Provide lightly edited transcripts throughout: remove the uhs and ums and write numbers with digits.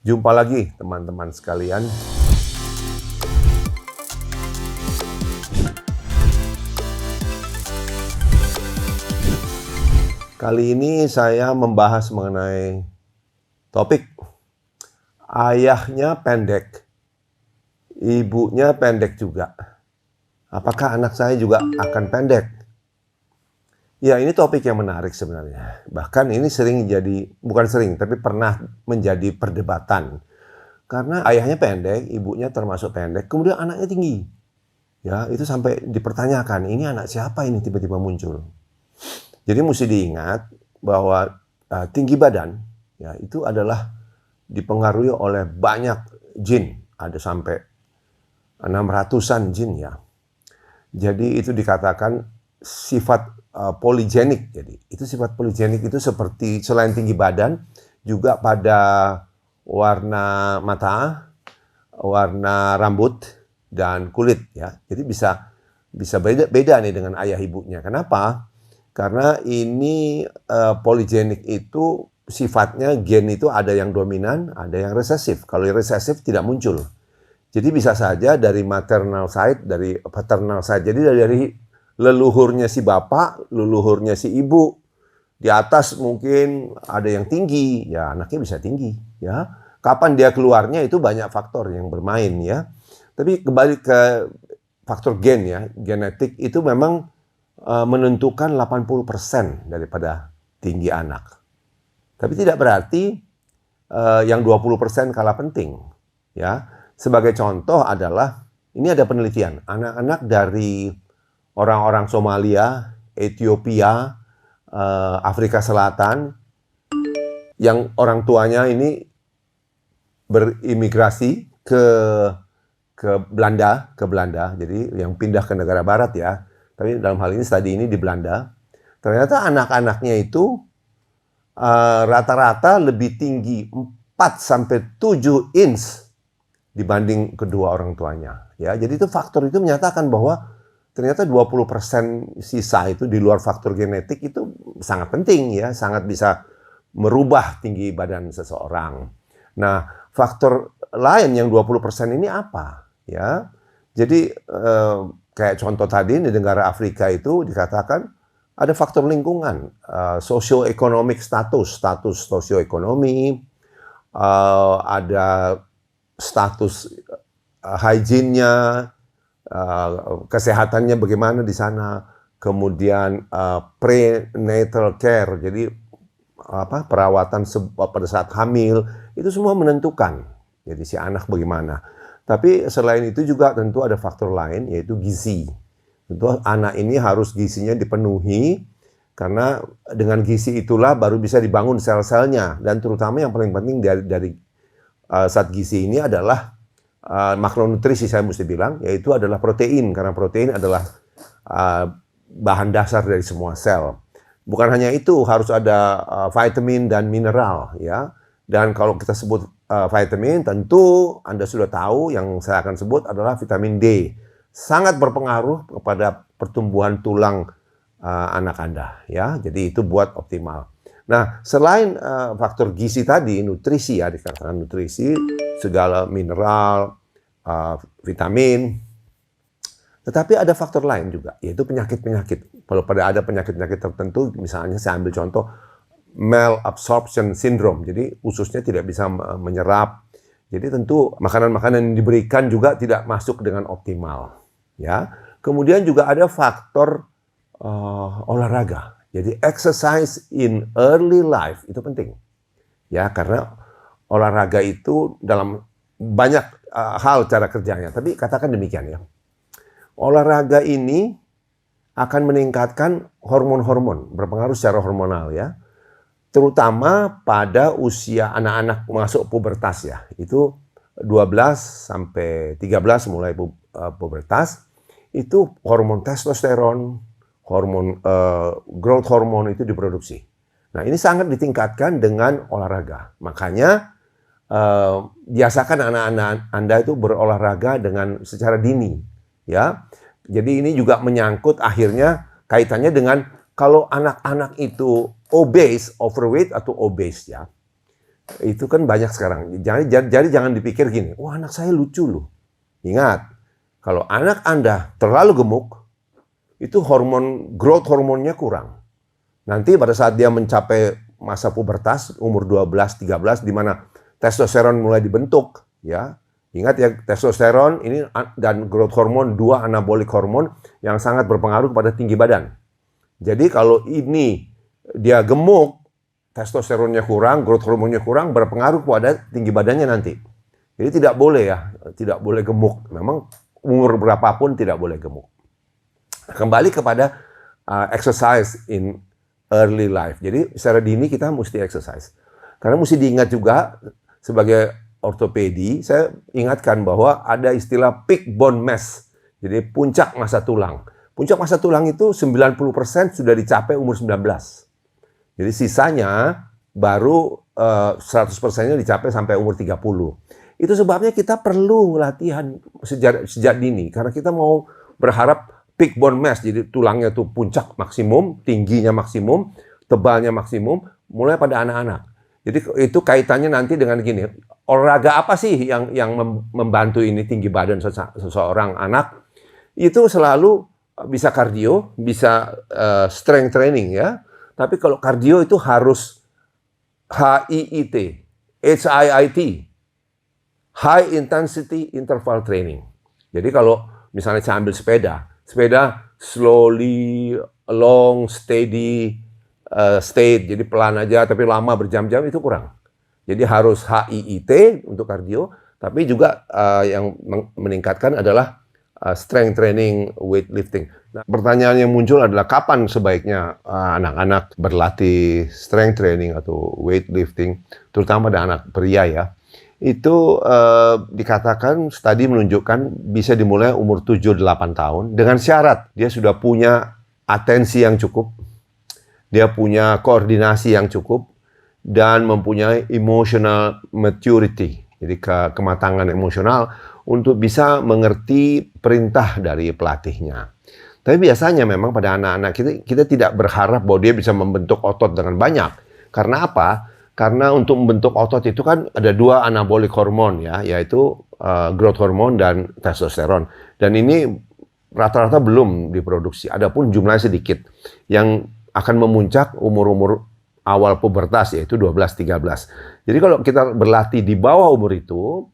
Jumpa lagi teman-teman sekalian. Kali ini saya membahas mengenai topik ayahnya pendek, ibunya pendek juga. Apakah anak saya juga akan pendek? Ya, ini topik yang menarik sebenarnya. Bahkan ini bukan sering, tapi pernah menjadi perdebatan. Karena ayahnya pendek, ibunya termasuk pendek, kemudian anaknya tinggi. Ya, itu sampai dipertanyakan, ini anak siapa ini tiba-tiba muncul? Jadi mesti diingat bahwa tinggi badan ya itu adalah dipengaruhi oleh banyak jin, ada sampai 600-an jin ya. Jadi itu dikatakan sifat poligenik. Jadi itu sifat poligenik itu seperti selain tinggi badan juga pada warna mata, warna rambut dan kulit ya. Jadi bisa beda nih dengan ayah ibunya. Kenapa? Karena ini poligenik itu sifatnya gen itu ada yang dominan, ada yang resesif. Kalau yang resesif tidak muncul. Jadi bisa saja dari maternal side, dari paternal side. Jadi dari leluhurnya si bapak, leluhurnya si ibu. Di atas mungkin ada yang tinggi, ya anaknya bisa tinggi. Ya, kapan dia keluarnya itu banyak faktor yang bermain ya. Tapi kembali ke faktor gen ya, genetik itu memang menentukan 80% daripada tinggi anak. Tapi tidak berarti yang 20% kalah penting. Ya, sebagai contoh adalah ini ada penelitian anak-anak dari orang-orang Somalia, Ethiopia, Afrika Selatan yang orang tuanya ini berimigrasi ke Belanda. Jadi yang pindah ke negara barat ya. Tapi dalam hal ini studi ini di Belanda. Ternyata anak-anaknya itu rata-rata lebih tinggi 4-7 inch dibanding kedua orang tuanya. Ya, jadi itu faktor itu menyatakan bahwa ternyata 20% sisa itu di luar faktor genetik itu sangat penting ya, sangat bisa merubah tinggi badan seseorang. Nah, faktor lain yang 20% ini apa? Ya, jadi kayak contoh tadi di negara Afrika itu dikatakan ada faktor lingkungan, socio-economic status sosioekonomi, ada status hygiene-nya, kesehatannya bagaimana di sana, kemudian prenatal care, jadi perawatan pada saat hamil, itu semua menentukan. Jadi si anak bagaimana. Tapi selain itu juga tentu ada faktor lain yaitu gizi. Tentu anak ini harus gizinya dipenuhi karena dengan gizi itulah baru bisa dibangun sel-selnya dan terutama yang paling penting dari zat gizi ini adalah makronutrisi saya mesti bilang yaitu adalah protein karena protein adalah bahan dasar dari semua sel. Bukan hanya itu harus ada vitamin dan mineral ya. Dan kalau kita sebut vitamin, tentu Anda sudah tahu yang saya akan sebut adalah vitamin D. Sangat berpengaruh kepada pertumbuhan tulang anak Anda. Ya, jadi itu buat optimal. Nah, selain faktor gizi tadi, nutrisi ya, dikatakan nutrisi, segala mineral, vitamin, tetapi ada faktor lain juga, yaitu penyakit-penyakit. Kalau ada penyakit-penyakit tertentu, misalnya saya ambil contoh, malabsorption syndrome, jadi ususnya tidak bisa menyerap. Jadi tentu makanan-makanan yang diberikan juga tidak masuk dengan optimal. Ya, kemudian juga ada faktor olahraga. Jadi exercise in early life itu penting. Ya, karena olahraga itu dalam banyak hal cara kerjanya. Tapi katakan demikian ya. Olahraga ini akan meningkatkan hormon-hormon, berpengaruh secara hormonal ya. Terutama pada usia anak-anak masuk pubertas ya. Itu 12 sampai 13 mulai pubertas. Itu hormon testosteron, hormon growth hormone itu diproduksi. Nah, ini sangat ditingkatkan dengan olahraga. Makanya biasakan anak-anak Anda itu berolahraga dengan secara dini, ya. Jadi ini juga menyangkut akhirnya kaitannya dengan kalau anak-anak itu obese, overweight atau obese ya. Itu kan banyak sekarang. Jadi jangan dipikir gini, wah anak saya lucu loh. Ingat, kalau anak Anda terlalu gemuk, itu growth hormonnya kurang. Nanti pada saat dia mencapai masa pubertas, umur 12, 13, di mana testosteron mulai dibentuk, ya. Ingat ya, testosteron ini dan growth hormon, dua anabolik hormon yang sangat berpengaruh pada tinggi badan. Jadi kalau ini dia gemuk, testosteronnya kurang, growth hormonnya kurang, berpengaruh pada tinggi badannya nanti. Jadi tidak boleh ya, tidak boleh gemuk. Memang umur berapapun tidak boleh gemuk. Kembali kepada exercise in early life. Jadi secara dini kita mesti exercise. Karena mesti diingat juga sebagai ortopedi, saya ingatkan bahwa ada istilah peak bone mass. Jadi puncak massa tulang. Puncak massa tulang itu 90% sudah dicapai umur 19. Jadi sisanya baru 100%-nya dicapai sampai umur 30. Itu sebabnya kita perlu latihan sejak dini. Karena kita mau berharap peak bone mass, jadi tulangnya tuh puncak maksimum, tingginya maksimum, tebalnya maksimum, mulai pada anak-anak. Jadi itu kaitannya nanti dengan gini, olahraga apa sih yang membantu ini tinggi badan seseorang anak? Itu selalu bisa kardio, bisa strength training ya. Tapi kalau kardio itu harus HIIT, HIIT, High Intensity Interval Training. Jadi kalau misalnya saya ambil sepeda slowly, long, steady, state, jadi pelan aja tapi lama berjam-jam itu kurang. Jadi harus HIIT untuk kardio, tapi juga yang meningkatkan adalah strength training, weightlifting. Nah, pertanyaan yang muncul adalah kapan sebaiknya anak-anak berlatih strength training atau weightlifting, terutama pada anak pria ya. Itu dikatakan studi menunjukkan bisa dimulai umur 7-8 tahun dengan syarat dia sudah punya atensi yang cukup, dia punya koordinasi yang cukup, dan mempunyai emotional maturity, jadi kematangan emosional untuk bisa mengerti perintah dari pelatihnya. Tapi biasanya memang pada anak-anak kita tidak berharap bahwa dia bisa membentuk otot dengan banyak. Karena apa? Karena untuk membentuk otot itu kan ada dua anabolik hormon ya, yaitu growth hormone dan testosteron. Dan ini rata-rata belum diproduksi, adapun jumlahnya sedikit. Yang akan memuncak umur-umur awal pubertas, yaitu 12-13. Jadi kalau kita berlatih di bawah umur itu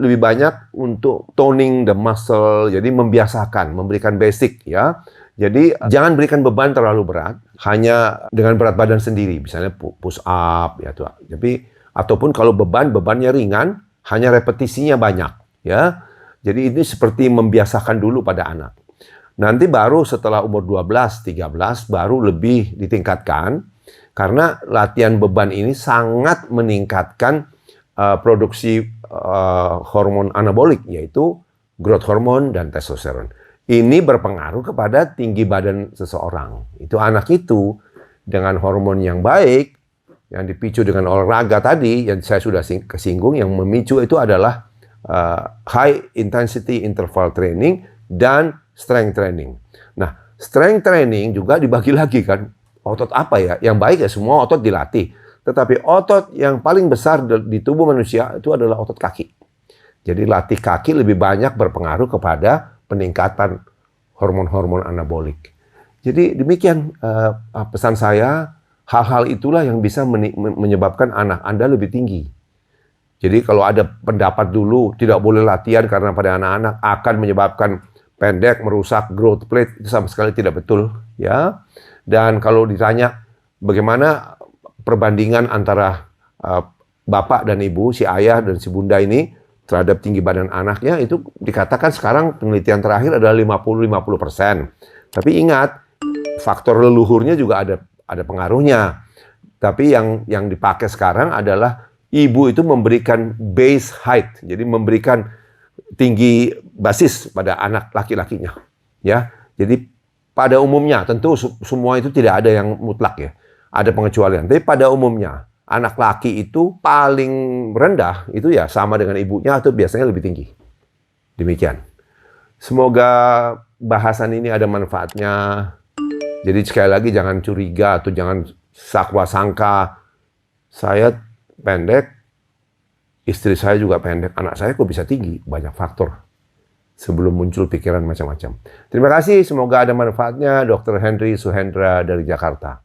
lebih banyak untuk toning the muscle, jadi membiasakan, memberikan basic ya. Jadi jangan berikan beban terlalu berat, hanya dengan berat badan sendiri, misalnya push up ya tuh. Tapi ataupun kalau bebannya ringan, hanya repetisinya banyak ya. Jadi ini seperti membiasakan dulu pada anak. Nanti baru setelah umur 12-13 baru lebih ditingkatkan karena latihan beban ini sangat meningkatkan produksi hormon anabolik, yaitu growth hormone dan testosteron. Ini berpengaruh kepada tinggi badan seseorang. Itu anak itu dengan hormon yang baik, yang dipicu dengan olahraga tadi, yang saya sudah kesinggung, yang memicu itu adalah high intensity interval training dan strength training. Nah, strength training juga dibagi lagi kan. Otot apa ya? Yang baik ya semua otot dilatih. Tetapi otot yang paling besar di tubuh manusia itu adalah otot kaki. Jadi latih kaki lebih banyak berpengaruh kepada peningkatan hormon-hormon anabolik. Jadi demikian pesan saya, hal-hal itulah yang bisa menyebabkan anak Anda lebih tinggi. Jadi kalau ada pendapat dulu tidak boleh latihan karena pada anak-anak akan menyebabkan pendek, merusak growth plate, itu sama sekali tidak betul ya. Dan kalau ditanya bagaimana perbandingan antara bapak dan ibu, si ayah dan si bunda ini terhadap tinggi badan anaknya, itu dikatakan sekarang penelitian terakhir adalah 50-50%. Tapi ingat, faktor leluhurnya juga ada pengaruhnya. Tapi yang dipakai sekarang adalah ibu itu memberikan base height, jadi memberikan tinggi basis pada anak laki-lakinya. Ya, jadi pada umumnya tentu semua itu tidak ada yang mutlak ya, ada pengecualian. Tapi pada umumnya anak laki itu paling rendah itu ya sama dengan ibunya atau biasanya lebih tinggi. Demikian. Semoga bahasan ini ada manfaatnya. Jadi sekali lagi jangan curiga atau jangan sakwa sangka. Saya pendek, istri saya juga pendek, anak saya kok bisa tinggi, banyak faktor sebelum muncul pikiran macam-macam. Terima kasih, semoga ada manfaatnya. Dr. Henry Suhendra dari Jakarta.